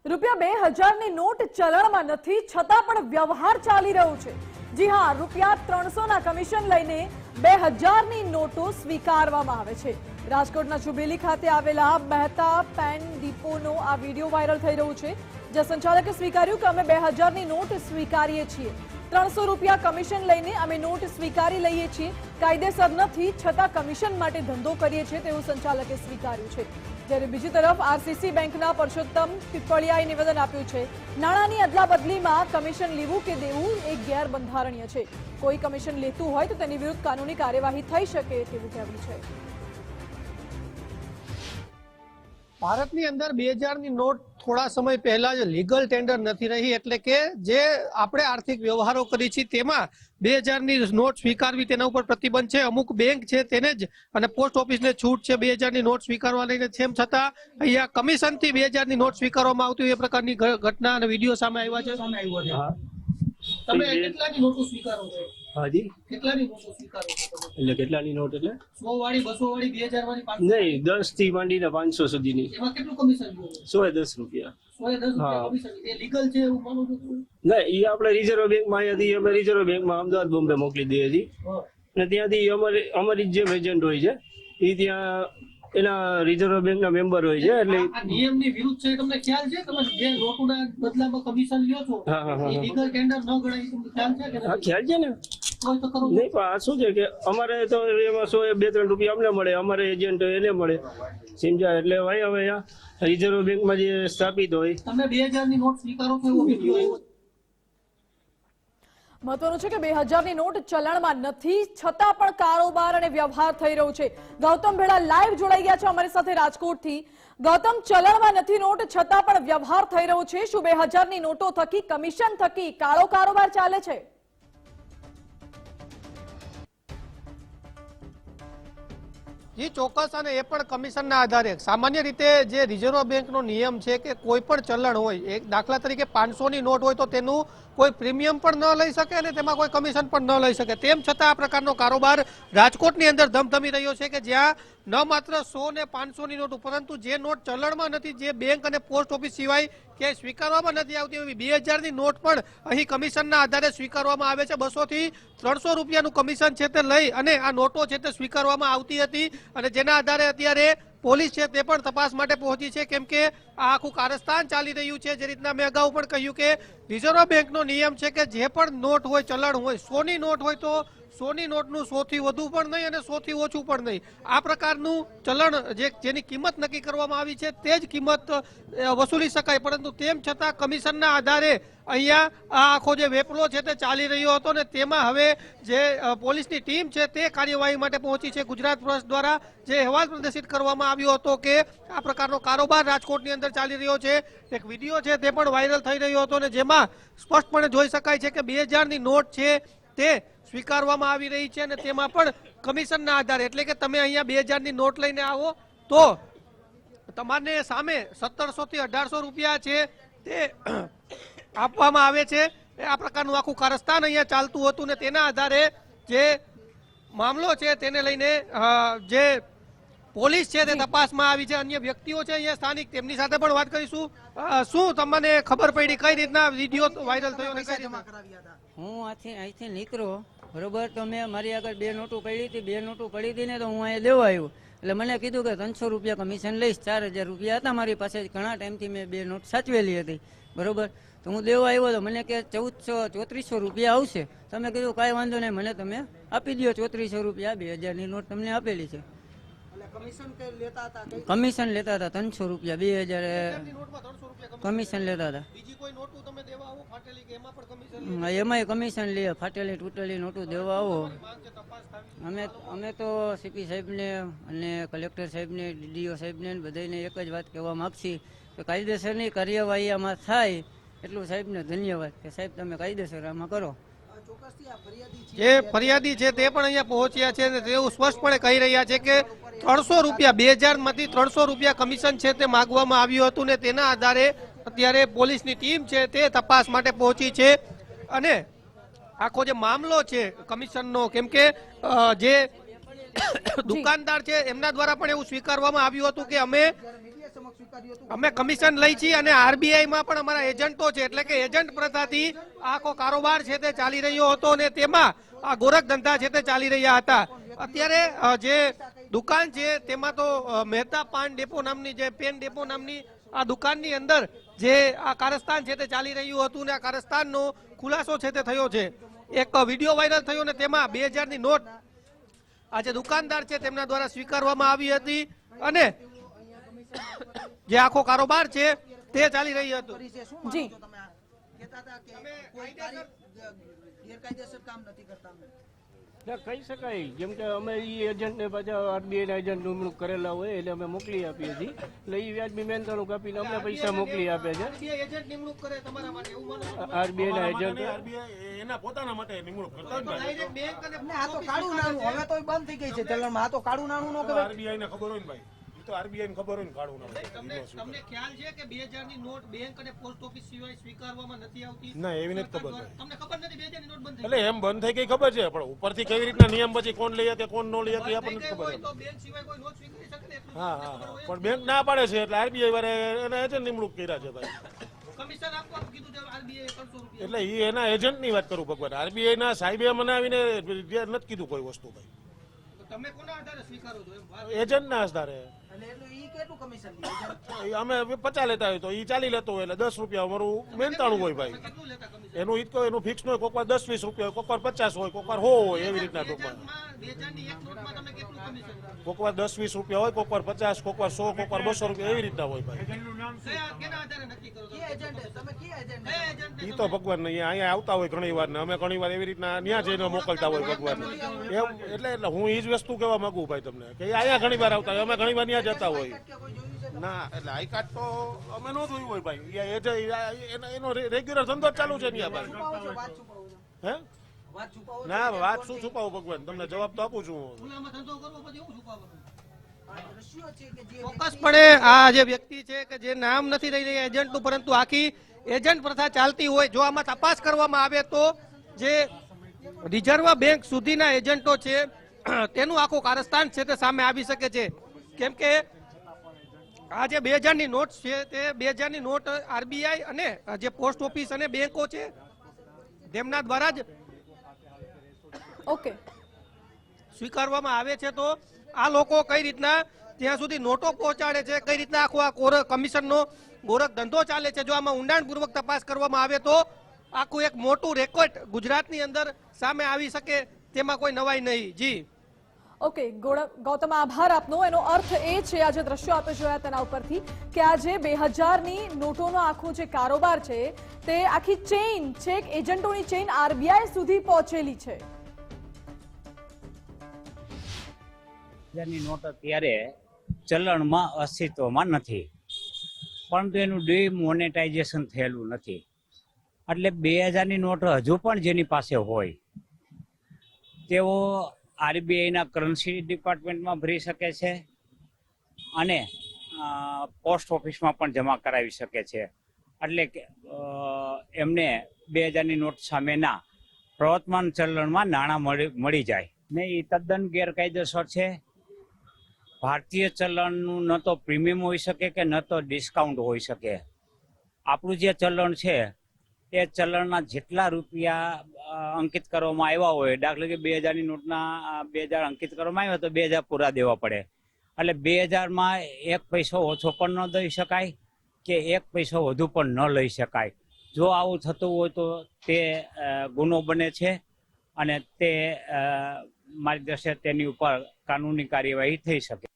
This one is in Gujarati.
₹2000 ની નોટ ચલણમાં નથી છતાં પણ વ્યવહાર ચાલી રહ્યો છે। જી હા, ₹300 ના કમિશન લઈને 2000 ની નોટો સ્વીકારવામાં આવે છે। રાજકોટના ચુબેલી ખાતે આવેલા મહેતા પેન ડીપોનો આ વિડીયો વાયરલ થઈ રહ્યો છે, જ્યાં સંચાલકે સ્વીકાર્યું કે અમે 2000 ની નોટ સ્વીકારીએ છીએ। ₹300 કમિશન લઈને અમે નોટ સ્વીકારી લઈએ છીએ। કાયદેસર નથી છતાં કમિશન માટે ધંધો કરીએ છીએ તેવું સંચાલકે સ્વીકાર્યું છે। જ્યારે બીજી તરફ આરસીસી બેંકના પરસોત્તમ પીપળિયાએ નિવેદન આપ્યું છે, નાણાંની અદલાબદલીમાં કમિશન લેવું કે દેવું એ ગેરબંધારણીય છે। કોઈ કમિશન લેતું હોય તો તેની વિરુદ્ધ કાનૂની કાર્યવાહી થઈ શકે તેવું કહેવું છે। ભારતની અંદર 2000 ની નોટ થોડા સમય પહેલા જ લીગલ ટેન્ડર નથી રહી, એટલે કે જે આપણે આર્થિક વ્યવહારો કરી છે તેમાં 2000 ની નોટ સ્વીકારવી તેના ઉપર પ્રતિબંધ છે। અમુક બેંક છે તેને જ અને પોસ્ટ ઓફિસને છૂટ છે 2000 ની નોટ સ્વીકારવા લઈને, તેમ છતાં અહીંયા કમિશનથી 2000 ની નોટ સ્વીકારવામાં આવતી એ પ્રકારની ઘટના અને વિડીયો સામે આવ્યા છે। તમે કેટલાની નોટો સ્વીકારો છો? હાજી, કેટલાની નોટો સ્વીકારો છો? એટલે કેટલાની નોટ? એટલે 100 વાળી, 200 વાળી, 2000 વાળી, 500? નહીં, 10 થી માંડીને 500 સુધીની। એમાં કેટલું કમિશન લે? 110 રૂપિયા। 110 રૂપિયા કમિશન એ લીગલ છે એવું માનો છો તમે? નહીં, એ આપણે રિઝર્વ બેંકમાં અહીંયાથી અમે રિઝર્વ બેંકમાં અમદાવાદ બોમ્બે મોકલી દઈએ છીએ, અને ત્યાંથી અમારી જે એજન્ટ હોય છે એ ત્યાં એના રિઝર્વ બેંકના મેમ્બર હોય છે। એટલે આ નિયમની વિરુદ્ધ છે, તમને ખ્યાલ છે? તમે જે નોટોના બદલામાં કમિશન લ્યો છો એ લીગલ ટેન્ડર ન ગણાય, તમને ખ્યાલ છે કે? હા, ખ્યાલ છે ને। નહીં, પણ આ શું છે કે અમારે તો એમાં 100-2-3 રૂપિયા અમને મળે, અમારે એજન્ટ એને મળે, સમજ્યા? એટલે ભાઈ હવે રિઝર્વ બેંકમાં જે સ્થાપિત હોય। તમે 2000 ની નોટ સ્વીકારો છો એવો વિડીયો આવ્યો? મહત્વનું છે કે 2000 ની નોટ ચલણમાં નથી છતાં પણ કારોબાર અને વ્યવહાર થઈ રહ્યો છે। ગૌતમ ભેડા લાઈવ જોડાઈ ગયા છે અમારી સાથે રાજકોટથી। ગૌતમ, ચલણમાં નથી નોટ છતાં પણ વ્યવહાર થઈ રહ્યો છે, શું 2000 ની નોટો થકી કમિશન થકી કાળો કારોબાર ચાલે છે? જી ચોક્કસ, અને એ પણ કમિશનના આધારે। સામાન્ય રીતે જે રિઝર્વ બેંકનો નિયમ છે કે કોઈ પણ ચલણ હોય, એક દાખલા તરીકે 500 ની નોટ હોય તો તેનું કોઈ પ્રીમિયમ પણ ન લઈ શકે અને તેમાં કોઈ કમિશન પણ ન લઈ શકે। તેમ છતાં આ પ્રકારનો કારોબાર રાજકોટની અંદર ધમધમી રહ્યો છે કે જ્યાં ન માત્ર 100 ને 500 ની નોટ, પરંતુ જે નોટ ચલણમાં નથી, જે બેંક અને પોસ્ટ ઓફિસ સિવાય ક્યાંય સ્વીકારવામાં નથી આવતી એવી 2000 ની નોટ પણ અહીં કમિશનના આધારે સ્વીકારવામાં આવે છે। 200 થી 300 રૂપિયાનું કમિશન છે તે લઈ અને આ નોટો છે તે સ્વીકારવામાં આવતી હતી, અને જેના આધારે અત્યારે પોલીસ છે તે પણ તપાસ માટે પહોંચી છે, કેમ કે આ આખું કારસ્તાન ચાલી રહ્યું છે। જે રીતના મેં અગાઉ પણ કહ્યું કે રિઝર્વ બેંકનો નિયમ છે કે જે પણ નોટ હોય, ચલણ હોય, 100 ની નોટ હોય તો 100 ની નોટનું 100 થી વધુ પણ નહીં અને 100 થી ઓછું પણ નહીં, આ પ્રકારનું ચલણ જેની કિંમત નક્કી કરવામાં આવી છે તે જ કિંમત વસૂલી શકાય। પરંતુ તેમ છતાં કમિશનના આધારે અહીંયા આ આખો જે વેપલો છે તે ચાલી રહ્યો હતો, ને તેમાં હવે જે પોલીસની ટીમ છે તે કાર્યવાહી માટે પહોંચી છે। ગુજરાત પ્રેસ દ્વારા જે અહેવાલ પ્રદર્શિત કરવામાં આવ્યો હતો કે આ પ્રકારનો કારોબાર રાજકોટની અંદર ચાલી રહ્યો છે, એક વિડીયો છે તે પણ વાયરલ થઈ રહ્યો હતો, ને જેમાં સ્પષ્ટપણે જોઈ શકાય છે કે 2000 ની નોટ છે તે સ્વીકારવામાં આવી રહી છે, અને તેમાં પણ કમિશનના આધારે। એટલે કે તમે અહીંયા 2000 ની નોટ લઈને આવો તો તમારે સામે 1700 થી 1800 રૂપિયા છે તે આપવામાં આવે છે। આ પ્રકારનું આખું કારસ્તાન અહીંયા ચાલતું હતું, ને તેના આધારે જે મામલો છે તેને લઈને જે પોલીસ છે તે તપાસમાં આવી છે। અન્ય વ્યક્તિઓ છે અહીંયા સ્થાનિક, તેમની સાથે પણ વાત કરીશું। શું તમને ખબર પડી, કઈ રીતના વિડીયો વાયરલ થયો ને કઈ રીતના? હું અહીંથી નીકળ્યો બરોબર, તો મેં મારી આગળ 2 નોટો પડી હતી, 2 નોટો પડી હતી ને તો હું અહીંયા દેવા આવ્યો, એટલે મને કીધું કે 300 રૂપિયા કમિશન લઈશ। 4000 રૂપિયા હતા મારી પાસે, ઘણા ટાઈમથી મેં 2 નોટ સાચવેલી હતી બરોબર, તો હું દેવા આવ્યો તો મને કે 3400 રૂપિયા આવશે। તમે કીધું કાંઈ વાંધો નહીં, મને તમે આપી દો 3400 રૂપિયા, 2000 ની નોટ તમને આપેલી છે। કમિશન લેતા હતા 300 રૂપિયા, 2000 કમિશન લેતા હતા। એમાંય કમિશન લે, ફાટેલી તૂટેલી નોટો દેવા આવો। અમે તો સીપી સાહેબને અને કલેક્ટર સાહેબને, ડીડીઓ સાહેબને બધાને એક જ વાત કહેવા માગશી કે કાયદેસરની કાર્યવાહી આમાં થાય, એટલું સાહેબને ધન્યવાદ કે સાહેબ તમે કાયદેસર આમાં કરો। જે ફરિયાદી છે તે પણ અહીંયા પહોંચ્યા છે, અને તેઓ સ્પષ્ટપણે કહી રહ્યા છે કે 300 રૂપિયા 2000 માંથી 300 રૂપિયા કમિશન છે તે માંગવામાં આવ્યું હતું, ને તેના આધારે અત્યારે પોલીસની ટીમ છે તે તપાસ માટે પહોંચી છે। અને આખો જે મામલો છે કમિશનનો, કેમ કે જે દુકાનદાર છે એમના દ્વારા પણ એવું સ્વીકારવામાં આવ્યું હતું કે અમે સમક્ષ સ્વીકાર્યું હતું? અમે કમિશન લઈ છીએ અને આરબીઆઈ માં પણ અમારા એજન્ટો છે, એટલે કે એજન્ટ પ્રથાથી આખો કારોબાર છે તે ચાલી રહ્યો હતો અને તેમાં આ ગોરખ ધંધા છે તે ચાલી રહ્યા હતા. અત્યારે જે દુકાન છે તેમાં તો મહેતા પાન ડેપો નામની, જે પેન ડેપો નામની આ દુકાનની અંદર જે આ કારસ્તાન છે તે ચાલી રહ્યું હતું ને આ કારસ્તાનનો ખુલાસો છે તે થયો છે. એક વિડીયો વાયરલ થયો ને તેમાં 2000ની નોટ આ જે દુકાનદાર છે તેમના દ્વારા સ્વીકારવામાં આવી હતી અને જે આખો કારોબાર છે તે ચાલી રહ્યો હતો. કરી છે. શું માનો જી. છો તમે? કહેતા હતા કે કોઈ ગેરકાયદેસર કામ નથી કરતા અમે. ના, કહી શકાય, જેમ કે અમે ઈ એજન્ટને પાછા આરબીઆઈ ના એજન્ટ નિમણૂક કરેલા હોય એટલે અમે મોકલી આપીએ છીએ, એટલે ઈ વ્યાજબી મહેનતાણું કાપીને અમને પૈસા મોકલી આપે છે. એજન્ટ નિમણૂક કરે તમારા માટે એવું માનો છો? આરબીઆઈ ના એજન્ટ એના પોતાના માટે નિમણૂક કરતા જ ભાઈ. ડાયરેક્ટ બેંક અને ને આ તો કાળું નાણું, હવે તો બંધ થઈ ગઈ છે ચલણમાં. આ તો કાળું નાણું નો કહેવાય. આરબીઆઈ ને ખબર હોય ને ભાઈ, એ તો આરબીઆઈ ને ખબર હોય ને કાઢવું ના તમને ખ્યાલ છે કે 2000ની નોટ બેંક અને પોસ્ટ ઓફિસ સિવાય સ્વીકારવામાં નથી આવતી? ના, એવી નથી ખબર. તમને ખબર નથી 2000ની નોટ બંધ થઈ એટલે એમ બંધ થઈ ગઈ ખબર છે, પણ ઉપરથી કેવી રીતના નિયમ પછી કોણ લઈ શકે કોણ ન લઈ શકે એ આપણને ગઈ ખબર હોય છે. તો બેંક સિવાય કોઈ નોટ સ્વીકારી શકે ને એટલું હા તમને હા ખબર હા, હોય. પણ બેંક ના પાડે છે એટલે આરબીઆઈ વાળા એના એજન્ટ નિમણૂક કર્યા છે ભાઈ. કમિશન આપવાનું કીધું છે આરબીઆઈ 300 રૂપિયા. એટલે ઈ એના એજન્ટ ની વાત કરું ભગવાન, આરબીઆઈ ના સાહેબે મને આવીને નથી કીધું કોઈ વસ્તુ ભાઈ, તો તમે કોના આધારે સ્વીકારો છો એમ વાત? એજન્ટ ના આધારે. એટલે એટલું ઈ કેટલું કમિશન લે છે? અમે 50 લેતા હોય તો ઈ 40 લેતો હોય એટલે 10 રૂપિયા અમારું મહેનતાણું હોય ભાઈ. કેટલું લેતા કમિશન? એનું ઈ તો એનું ફિક્સ નો હોય, કોક વાર 10-20 રૂપિયા હોય, કોક વાર 50 હોય, કોક વાર 100 હોય, એવી રીતના ટૂંકમાં. 2000ની એક નોટમાં તમે કેટલું કમિશન લો? કોક વાર 10-20 રૂપિયા હોય, કોક વાર 50, કોક વાર 100, કોક વાર 200 રૂપિયા, એવી રીતના હોય ભાઈ. કેના આધારે નક્કી કરો છો? કયા એજન્ટ? તમે કયા એજન્ટ? કયા એજન્ટને ઈ તો ભગવાન અહીંયા આવતા હોય ઘણી વાર ને અમે ઘણી વાર એવી રીતના ત્યાં જઈને મોકલતા હોય ભગવાન એમ. એટલે હું ઈ જ વસ્તુ કહેવા માંગુ ભાઈ તમને કે અહીંયા ઘણી વાર આવતા હોય, અમે ઘણી વાર ત્યાં જતા હોય. કે કોઈ જોયું છે? ના, એટલે આઈ કાર્ડ તો અમે ન જોયું હોય ભાઈ, એનો રેગ્યુલર ધંધો જ ચાલુ છે ત્યાં ભાઈ. છુપાવો છો? વાત છુપાવો છો? હે? વાત છુપાવો છો? ના, વાત શું છુપાવું ભગવાન, તમને જવાબ તો આપું છું હું. ખુલ્લામાં ધંધો કરવો પછી એવું છુપાવવાનું? આ દ્રશ્યો છે કે જે ચોક્કસપણે આ જે વ્યક્તિ છે કે જે નામ નથી રહી રહ્યા એજન્ટનું, પરંતુ આખી એજન્ટ પ્રથા ચાલતી હોય. જો આમાં તપાસ કરવામાં આવે તો જે રિઝર્વ બેંક સુધીના એજન્ટો છે તેનું આખું કારસ્તાન છે તે સામે આવી શકે છે. કેમ કે આ જે 2000ની નોટ છે તે 2000ની નોટ આરબીઆઈ અને જે પોસ્ટ ઓફિસ અને બેંકો છે તેમના દ્વારા જ ઓકે. સ્વીકારવામાં આવે છે. તો આ લોકો કઈ રીતના ત્યાં સુધી નોટો પહોંચાડે છે, કઈ રીતના આખો આ કમિશનનો ગોરખ ધંધો ચાલે છે, જો આમાં ઊંડાણપૂર્વક તપાસ કરવામાં આવે તો આખું એક મોટું રેકોર્ડ ગુજરાતની અંદર સામે આવી શકે, તેમાં કોઈ નવાઈ નહીં. જી ઓકે ગૌતમ, આભાર આપનો. એનો અર્થ એ છે, આ જે દ્રશ્યો આપણે જોયા તેના ઉપરથી, કે આ જે 2000ની નોટોનો આખો જે કારોબાર છે તે આખી ચેઇન છે, એજન્ટોની ચેઇન આરબીઆઈ સુધી પહોંચેલી છે. ની નોટ અત્યારે ચલણમાં અસ્તિત્વમાં નથી, પરંતુ એનું ડિમોનેટાઇઝેશન થયેલું નથી. એટલે 2000ની નોટ હજુ પણ જેની પાસે હોય તેઓ આરબીઆઈના કરન્સી ડિપાર્ટમેન્ટમાં ભરી શકે છે અને પોસ્ટ ઓફિસમાં પણ જમા કરાવી શકે છે. એટલે કે એમને 2000ની નોટ સામેના પ્રવર્તમાન ચલણમાં નાણાં મળી જાય ને. એ તદ્દન ગેરકાયદેસર છે. ભારતીય ચલણનું ન તો પ્રીમિયમ હોઈ શકે કે ન તો ડિસ્કાઉન્ટ હોઈ શકે. આપણું જે ચલણ છે એ ચલણના જેટલા રૂપિયા અંકિત કરવામાં આવ્યા હોય, દાખલા કે 2000ની નોટના 2000 અંકિત કરવામાં આવ્યા તો 2000 પૂરા દેવા પડે. એટલે 2000માં 1 પૈસો ઓછો પણ ન દઈ શકાય કે 1 પૈસો વધુ પણ ન લઈ શકાય. જો આવું થતું હોય તો તે ગુનો બને છે અને તે મારી દ્રષ્ટિએ તેની ઉપર કાનૂની કાર્યવાહી થઈ શકે.